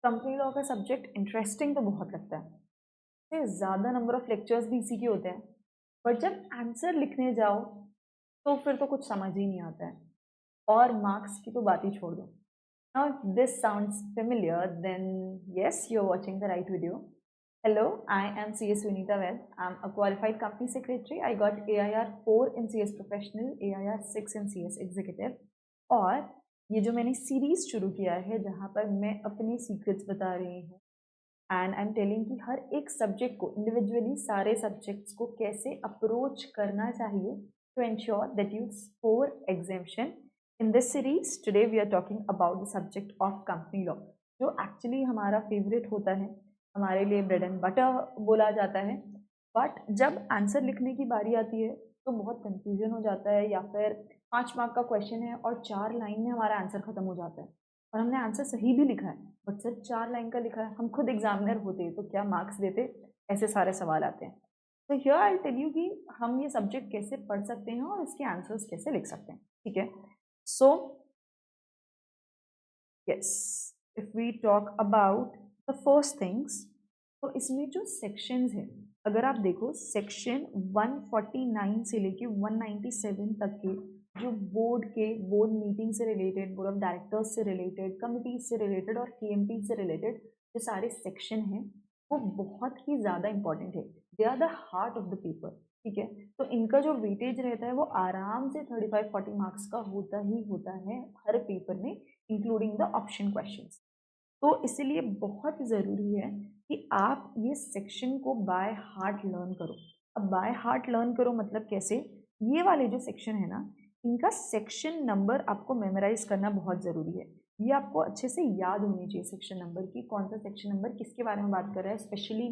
Company law का subject interesting तो बहुत लगता है, इससे ज़्यादा नंबर ऑफ लेक्चर्स भी इसी के होते हैं, बट जब आंसर लिखने जाओ तो फिर तो कुछ समझ ही नहीं आता है, और मार्क्स की तो बात ही छोड़ दो। Now, if this sounds familiar, then yes, you're watching the right video. Hello, I am CS Sunita Ved. I'm a qualified company secretary. I got AIR 4 in CS Professional, AIR 6 in CS Executive. और ये जो मैंने series शुरू किया है जहाँ पर मैं अपने सीक्रेट्स बता रही हूँ एंड आई एम टेलिंग कि हर एक सब्जेक्ट को इंडिविजुअली सारे सब्जेक्ट्स को कैसे अप्रोच करना चाहिए to ensure that you score examination. In this series today we are talking about the subject of company law, जो एक्चुअली हमारा फेवरेट होता है, हमारे लिए ब्रेड एंड बटर बोला जाता है। बट जब आंसर लिखने की बारी आती है तो बहुत कंफ्यूजन हो जाता है, या फिर 5 मार्क का क्वेश्चन है और 4 लाइन में हमारा आंसर खत्म हो जाता है और हमने आंसर सही भी लिखा है बट सिर्फ 4 लाइन का लिखा है, हम खुद एग्जामिनर होते तो क्या मार्क्स देते, ऐसे सारे सवाल आते हैं। तो हियर आई टेल यू कि हम ये सब्जेक्ट कैसे पढ़ सकते हैं और इसके आंसर्स कैसे लिख सकते हैं, ठीक है। So yes, if we talk about the first things, तो इसमें जो सेक्शंस हैं, अगर आप देखो सेक्शन 149 से लेके 197 तक के जो बोर्ड मीटिंग से रिलेटेड, बोर्ड ऑफ डायरेक्टर्स से रिलेटेड, कमिटीज से रिलेटेड और केएमपी से रिलेटेड जो सारे सेक्शन हैं वो बहुत ही ज़्यादा इंपॉर्टेंट है। They are the heart of the paper, ठीक है। तो इनका जो वेटेज रहता है वो आराम से 35-40 मार्क्स का होता ही होता है हर पेपर में, इंक्लूडिंग द ऑप्शन क्वेश्चंस। तो इसलिए बहुत ज़रूरी है कि आप ये सेक्शन को बाय हार्ट लर्न करो। अब बाय हार्ट लर्न करो मतलब कैसे, ये वाले जो सेक्शन है ना, इनका सेक्शन नंबर आपको मेमोराइज करना बहुत ज़रूरी है। ये आपको अच्छे से याद होनी चाहिए सेक्शन नंबर की, कौन सा सेक्शन नंबर किसके बारे में बात कर रहा है। स्पेशली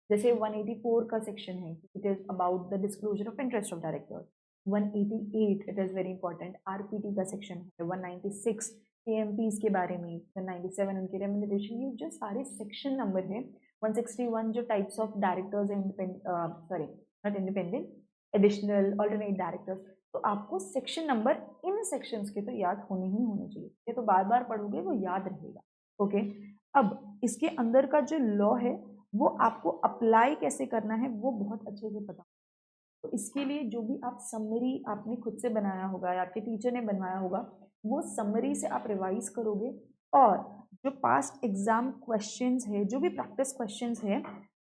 जैसे 184 का सेक्शन है, it is about the disclosure of interest of director. 188 it is very important RPT का सेक्शन है। 196 केएमपीज के बारे में, 197 उनके रेम्यूनरेशन, ये जो सारे सेक्शन नंबर हैं। 161 जो types of directors sorry not independent, additional alternate directors. तो आपको सेक्शन नंबर इन सेक्शंस के तो याद होने ही होने चाहिए, ये तो बार बार पढ़ोगे वो याद रहेगा, ओके। अब इसके अंदर का जो लॉ है वो आपको अप्लाई कैसे करना है वो बहुत अच्छे से पता। तो इसके लिए जो भी आप समरी आपने खुद से बनाया होगा या आपके टीचर ने बनवाया होगा, वो समरी से आप रिवाइज करोगे, और जो पास्ट एग्जाम क्वेश्चंस है, जो भी प्रैक्टिस क्वेश्चंस है,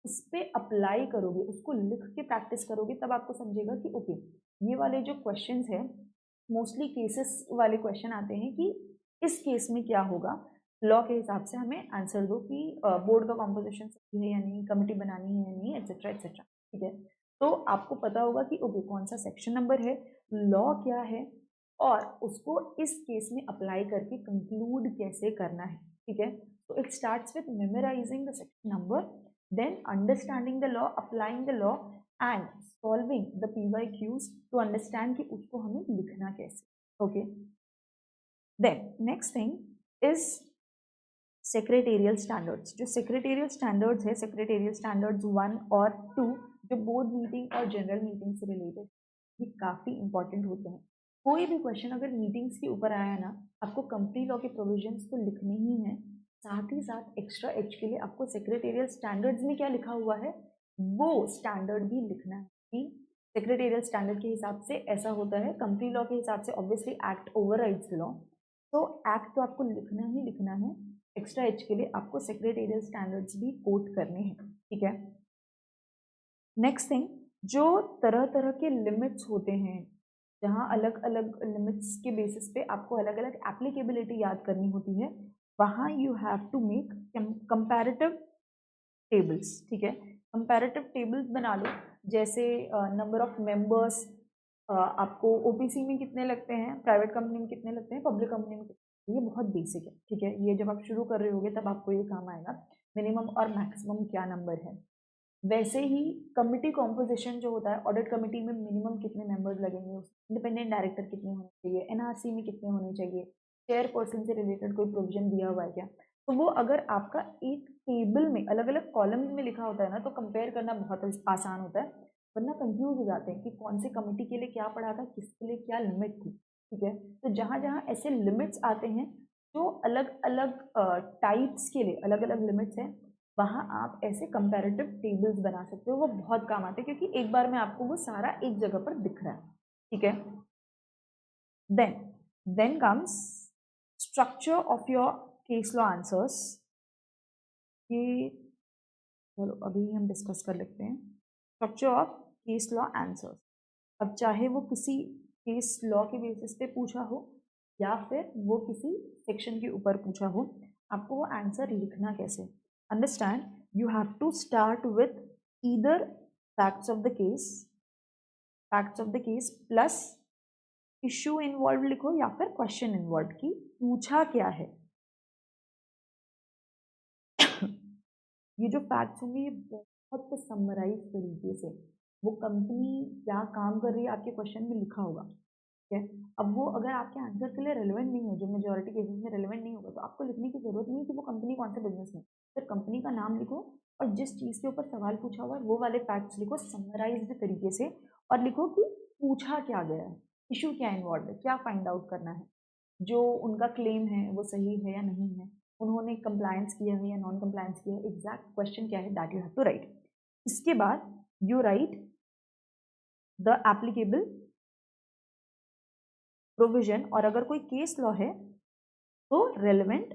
उस पर अप्लाई करोगे, उसको लिख के प्रैक्टिस करोगे, तब आपको समझेगा कि ओके ये वाले जो क्वेश्चंस है मोस्टली केसेस वाले क्वेश्चन आते हैं कि इस केस में क्या होगा। लॉ के हिसाब से हमें आंसर दो कि बोर्ड का कॉम्पोजिशन सही है या नहीं, कमिटी बनानी है या नहीं, एक्सेट्रा एक्सेट्रा, ठीक है। तो आपको पता होगा कि ओके कौन सा सेक्शन नंबर है, लॉ क्या है, और उसको इस केस में अप्लाई करके कंक्लूड कैसे करना है, ठीक है। तो it starts with memorising the section number, then understanding the law, applying the law and solving the PYQs to understand कि उसको हमें लिखना कैसे, okay. Then next thing is secretarial standards. जो सेक्रेटेरियल स्टैंडर्ड्स है, सेक्रेटेरियल स्टैंडर्ड्स 1 और 2, जो board meeting और जनरल मीटिंग से रिलेटेड, ये काफ़ी इंपॉर्टेंट होते हैं। कोई भी क्वेश्चन अगर मीटिंग्स के ऊपर आया ना, आपको कंपनी लॉ के प्रोविजंस तो लिखने ही हैं, साथ ही साथ एक्स्ट्रा एज के लिए आपको सेक्रेटेरियल स्टैंडर्ड्स में क्या लिखा हुआ है वो स्टैंडर्ड भी लिखना है कि सेक्रेटेरियल स्टैंडर्ड के हिसाब से ऐसा होता है, कंपनी लॉ के हिसाब से ऑब्वियसली एक्ट ओवरराइड्स लॉ, तो एक्ट तो आपको लिखना ही लिखना है। एक्स्ट्रा एच के लिए आपको सेक्रेटेरियल स्टैंडर्ड्स भी कोट करने हैं, ठीक है। नेक्स्ट थिंग, जो तरह तरह के लिमिट्स होते हैं, जहाँ अलग अलग लिमिट्स के बेसिस पे आपको अलग अलग एप्लीकेबिलिटी याद करनी होती है, वहाँ you have to make comparative tables, ठीक है। कंपैरेटिव टेबल्स बना लो, जैसे नंबर ऑफ मेंबर्स, आपको ओपीसी में कितने लगते हैं, प्राइवेट कंपनी में कितने लगते हैं, पब्लिक कंपनी में कितने, ये बहुत बेसिक है, ठीक है। ये जब आप शुरू कर रहे होगे तब आपको ये काम आएगा, मिनिमम और मैक्सिमम क्या नंबर है। वैसे ही कमिटी कॉम्पोजिशन जो होता है, ऑडिट कमिटी में मिनिमम कितने मेंबर्स लगेंगे, इंडिपेंडेंट डायरेक्टर कितने होने चाहिए, एनआरसी में कितने होने चाहिए, चेयरपर्सन से रिलेटेड कोई प्रोविजन दिया हुआ है क्या, तो वो अगर आपका एक टेबल में अलग अलग कॉलम्स में लिखा होता है ना, तो कंपेयर करना बहुत आसान होता है, वरना कंफ्यूज हो जाते हैं कि कौन से कमिटी के लिए क्या पढ़ा था, किसके लिए क्या लिमिट थी, ठीक है। तो जहाँ जहाँ ऐसे लिमिट्स आते हैं जो अलग अलग टाइप्स के लिए अलग अलग लिमिट्स हैं, वहाँ आप ऐसे कंपैरेटिव टेबल्स बना सकते हो, वो बहुत काम आते हैं क्योंकि एक बार में आपको वो सारा एक जगह पर दिख रहा है, ठीक है। Then comes structure of your case law answers. ये चलो अभी हम डिस्कस कर लेते हैं structure of case law answers. अब चाहे वो किसी केस लॉ के बेसिस पे पूछा हो या फिर वो किसी सेक्शन के ऊपर पूछा हो, आपको वो आंसर लिखना कैसे। Understand, you have to start with either facts of the case plus issue involve लिखो या फिर क्वेश्चन इन्वॉल्व की पूछा क्या है। ये जो फैक्ट्स होंगे ये बहुत समराइज तरीके से वो कंपनी क्या काम कर रही है आपके क्वेश्चन में लिखा होगा, ठीक है। अब वो अगर आपके आंसर के लिए रेलेवेंट नहीं हो, जो मेजोरिटी केसेस में रेलेवेंट नहीं होगा, तो आपको लिखने की जरूरत नहीं कि वो कंपनी कौन से बिजनेस में, फिर कंपनी का नाम लिखो और जिस चीज़ के ऊपर सवाल पूछा हुआ है वो वाले फैक्ट्स लिखो समराइज्ड तरीके से, और लिखो कि पूछा क्या गया है, इशू क्या इन्वॉल्व है, क्या फाइंड आउट करना है, जो उनका क्लेम है वो सही है या नहीं है, उन्होंने कंप्लायंस किया है या नॉन कंप्लायंस किया है, एग्जैक्ट क्वेश्चन क्या है, that you have to write. इसके बाद you write the applicable provision, और अगर कोई केस लॉ है तो रेलेवेंट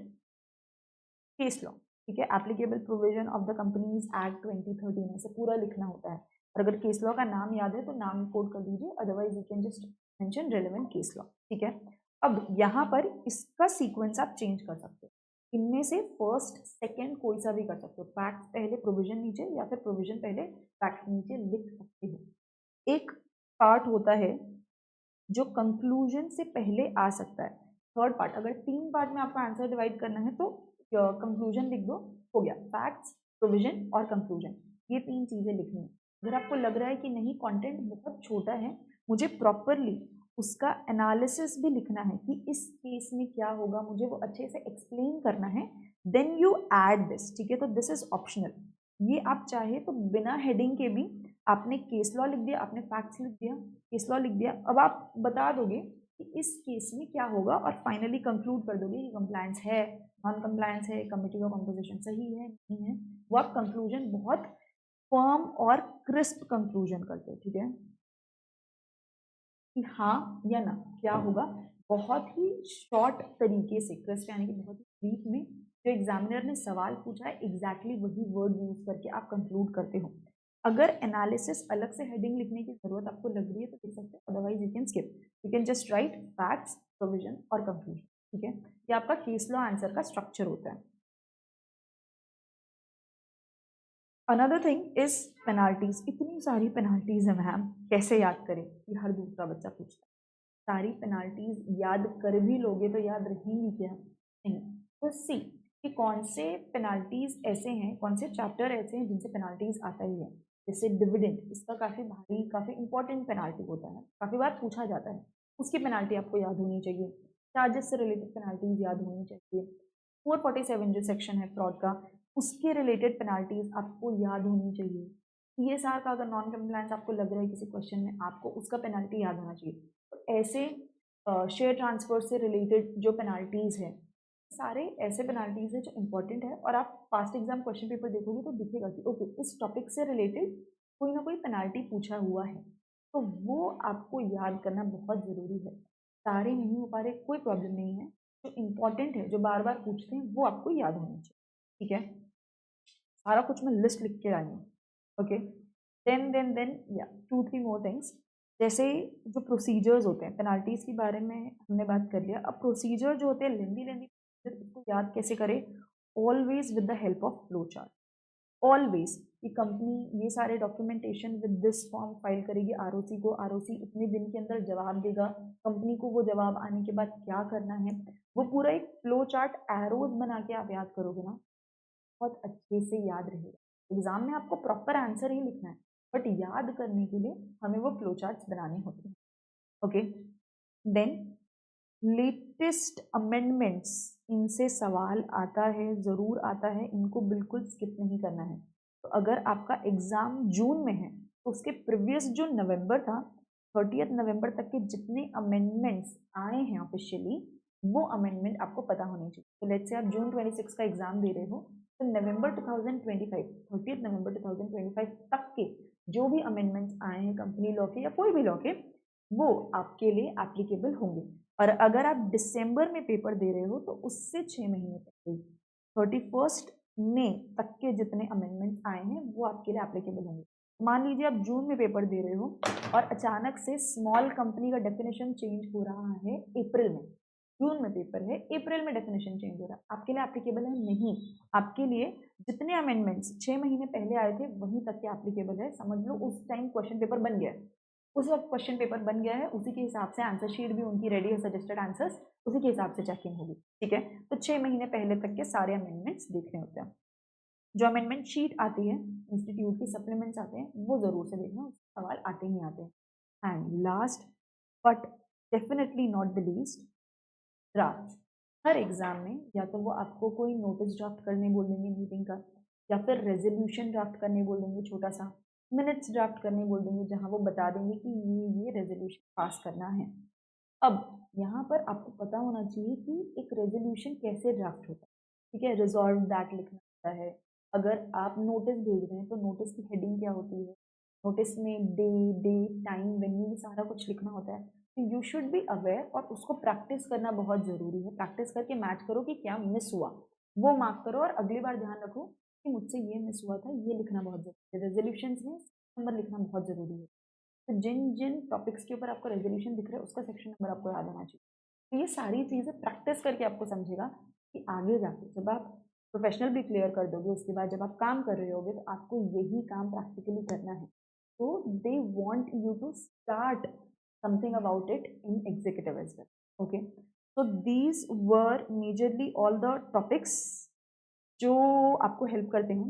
केस लॉ, ठीक है। Applicable provision of the companies act 2013 ऐसे पूरा लिखना होता है, और अगर केस लॉ का नाम याद है तो नाम कोड कर दीजिए, otherwise you can just mention relevant case law, ठीक है। अब यहाँ पर इसका सीक्वेंस आप चेंज कर सकते हो, इनमें से फर्स्ट सेकंड कोई सा भी कर सकते हो, फैक्ट पहले प्रोविजन नीचे या फिर प्रोविजन पहले फैक्ट नीचे लिख सकते हो। एक पार्ट होता है जो कंक्लूजन से पहले आ सकता है, थर्ड पार्ट। अगर 3 पार्ट में आपका आंसर डिवाइड करना है तो कंक्लूजन लिख दो, हो गया, फैक्ट्स प्रोविजन और कंक्लूजन, ये 3 चीजें लिखनी है। अगर आपको लग रहा है कि नहीं कंटेंट बहुत छोटा है, मुझे प्रॉपरली उसका एनालिसिस भी लिखना है कि इस केस में क्या होगा, मुझे वो अच्छे से एक्सप्लेन करना है, देन यू ऐड दिस, ठीक है। तो दिस इज ऑप्शनल, ये आप चाहे तो बिना हेडिंग के भी, आपने केस लॉ लिख दिया, आपने फैक्ट्स लिख दिया, केस लॉ लिख दिया, अब आप बता दोगे कि इस केस में क्या होगा और फाइनली कंक्लूड कर दोगे कि कंप्लायंस है, नॉन कंप्लायंस है, कमिटी का कंपोजिशन सही है नहीं है, वो आप कंक्लूजन बहुत फर्म और क्रिस्प कंक्लूजन करते हो, ठीक है, कि हाँ या ना क्या होगा, बहुत ही शॉर्ट तरीके से, क्रिस्प यानी कि बहुत ही ब्रीफ में, जो एग्जामिनर ने सवाल पूछा है एग्जैक्टली वही वर्ड यूज करके आप कंक्लूड करते हो। अगर एनालिसिस अलग से हेडिंग लिखने की जरूरत आपको लग रही है तो लिख सकते हैं, otherwise you can skip, you can just right facts provision और कंक्लूजन, ठीक है। ये आपका केस लॉ आंसर का स्ट्रक्चर होता है। Another thing is penalties. इतनी सारी पेनाल्टीज है मैम, कैसे याद करें, ये हर दूसरा बच्चा पूछता है। सारी पेनाल्टीज याद कर भी लोगे तो याद रहेंगी क्या, नहीं। तो सी कि कौन से पेनाल्टीज ऐसे हैं, कौन से चैप्टर ऐसे हैं जिनसे पेनाल्टीज आता ही है। जैसे डिविडेंड, इसका काफी भारी काफी इंपॉर्टेंट पेनाल्टी होता है, काफी बार पूछा जाता है, उसकी पेनाल्टी आपको याद होनी चाहिए। चार्जेस से रिलेटेड पेनाल्टीज याद होनी चाहिए। 447 जो सेक्शन है फ्रॉड का, उसके रिलेटेड पेनाल्टीज आपको याद होनी चाहिए। सीएसआर का अगर नॉन कंप्लायंस आपको लग रहा है किसी क्वेश्चन में, आपको उसका पेनाल्टी याद होना चाहिए। तो ऐसे शेयर ट्रांसफर से रिलेटेड जो पेनाल्टीज है, सारे ऐसे पेनाल्टीज है जो इंपॉर्टेंट है, और आप पास्ट एग्जाम क्वेश्चन पेपर देखोगे तो दिखेगा कि ओके इस टॉपिक से रिलेटेड कोई ना कोई पेनाल्टी पूछा हुआ है, तो वो आपको याद करना बहुत जरूरी है। सारे नहीं हो पा रहे कोई प्रॉब्लम नहीं है, जो इम्पोर्टेंट है जो बार बार पूछते हैं वो आपको याद होना चाहिए, ठीक है। सारा कुछ मैं लिस्ट लिख के आई हूँ, ओके। देन या 2-3 मोर थिंग्स, जैसे जो प्रोसीजर्स होते हैं, पेनाल्टीज के बारे में हमने बात कर लिया, अब प्रोसीजर जो होते हैं लेंदी उसको याद कैसे करें, always with the help of flow chart. Always कि कंपनी ये सारे documentation with this form file करेगी आरओसी को, आरओसी इतने दिन के अंदर जवाब देगा, कंपनी को वो जवाब आने के बाद क्या करना है, वो पूरा एक फ्लो चार्ट एरोज बना के आप याद करोगे ना, बहुत अच्छे से याद रहेगा। एग्जाम में आपको प्रॉपर आंसर ही लिखना है, बट याद करने के लिए हमें वो फ्लो चार्ट्स बनाने होते हैं, ओके। देन लेटेस्ट अमेंडमेंट्स, इनसे सवाल आता है, ज़रूर आता है, इनको बिल्कुल स्किप नहीं करना है। तो अगर आपका एग्ज़ाम जून में है तो उसके प्रीवियस जो नवंबर था, 30 नवंबर तक के जितने अमेंडमेंट्स आए हैं ऑफिशियली, वो अमेंडमेंट आपको पता होनी चाहिए। तो लेट्स से आप जून 26 का एग्जाम दे रहे हो, तो नवंबर 2025 30 नवंबर 2025 तक के जो भी अमेंडमेंट्स आए हैं कंपनी लॉ के या कोई भी लॉ के, वो आपके लिए एप्लीकेबल होंगे। और अगर आप दिसंबर में पेपर दे रहे हो तो उससे 6 महीने पहले 31 मई तक के जितने अमेंडमेंट्स आए हैं वो आपके लिए एप्लीकेबल होंगे। मान लीजिए आप जून में पेपर दे रहे हो और अचानक से स्मॉल कंपनी का डेफिनेशन चेंज हो रहा है अप्रैल में, जून में पेपर है, अप्रैल में डेफिनेशन चेंज हो रहा है, आपके लिए एप्लीकेबल है नहीं। आपके लिए जितने अमेंडमेंट्स 6 महीने पहले आए थे वहीं तक के एप्लीकेबल है। समझ लो उस टाइम क्वेश्चन पेपर बन गया है, उस वक्त क्वेश्चन पेपर बन गया है, उसी के हिसाब से आंसर शीट भी उनकी रेडी है, सजेस्टेड आंसर्स उसी के हिसाब से चेकिंग होगी। ठीक है, तो 6 महीने पहले तक के सारे अमेंडमेंट्स देखने होते हैं। जो अमेंडमेंट शीट आती है, इंस्टीट्यूट की सप्लीमेंट्स आते हैं, वो जरूर से देखना, सवाल आते ही आते हैं। And last but definitely not the least, draft. Her exam में या तो वो आपको कोई नोटिस ड्राफ्ट करने बोल देंगे मीटिंग का, या फिर रेजोल्यूशन ड्राफ्ट करने बोल देंगे, छोटा सा मिनट्स ड्राफ्ट करने बोल देंगे जहां वो बता देंगे कि ये रेजोल्यूशन पास करना है। अब यहाँ पर आपको पता होना चाहिए कि एक रेजोल्यूशन कैसे ड्राफ्ट होता है। ठीक है, रिजॉल्व दैट लिखना होता है। अगर आप नोटिस भेज रहे हैं तो नोटिस की हेडिंग क्या होती है, नोटिस में डे, डेट, टाइम, वेन्यू सारा कुछ लिखना होता है। तो यू शुड बी अवेयर और उसको प्रैक्टिस करना बहुत ज़रूरी है। प्रैक्टिस करके मैच करो कि क्या मिस हुआ, वो मार्क करो और अगली बार ध्यान रखो कि मुझसे ये मिस हुआ था, ये लिखना बहुत ज़रूरी है। रेजोल्यूशन में नंबर लिखना बहुत ज़रूरी है। तो जिन जिन टॉपिक्स के ऊपर आपको रेजोल्यूशन दिख रहा है उसका सेक्शन नंबर आपको याद होना चाहिए। तो ये सारी चीज़ें प्रैक्टिस करके आपको समझेगा कि आगे जाके जब आप प्रोफेशनल भी क्लियर कर दोगे, उसके बाद जब आप काम कर रहे होगे तो आपको यही काम प्रैक्टिकली करना है। तो they want you to start something about it in executive as well. Okay, so these were majorly all the topics जो आपको हेल्प करते हैं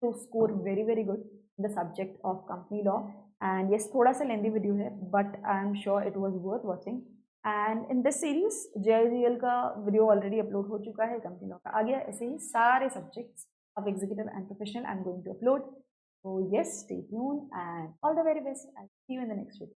to score very very good in the subject of company law. And yes, थोड़ा सा लेंदी video है but I am sure it was worth watching. And in this series JIGL का video already upload हो चुका है, company law का आ गया, ऐसे ही सारे subjects of executive and professional I am going to upload. So yes, stay tuned and all the very best. I'll see you in the next video.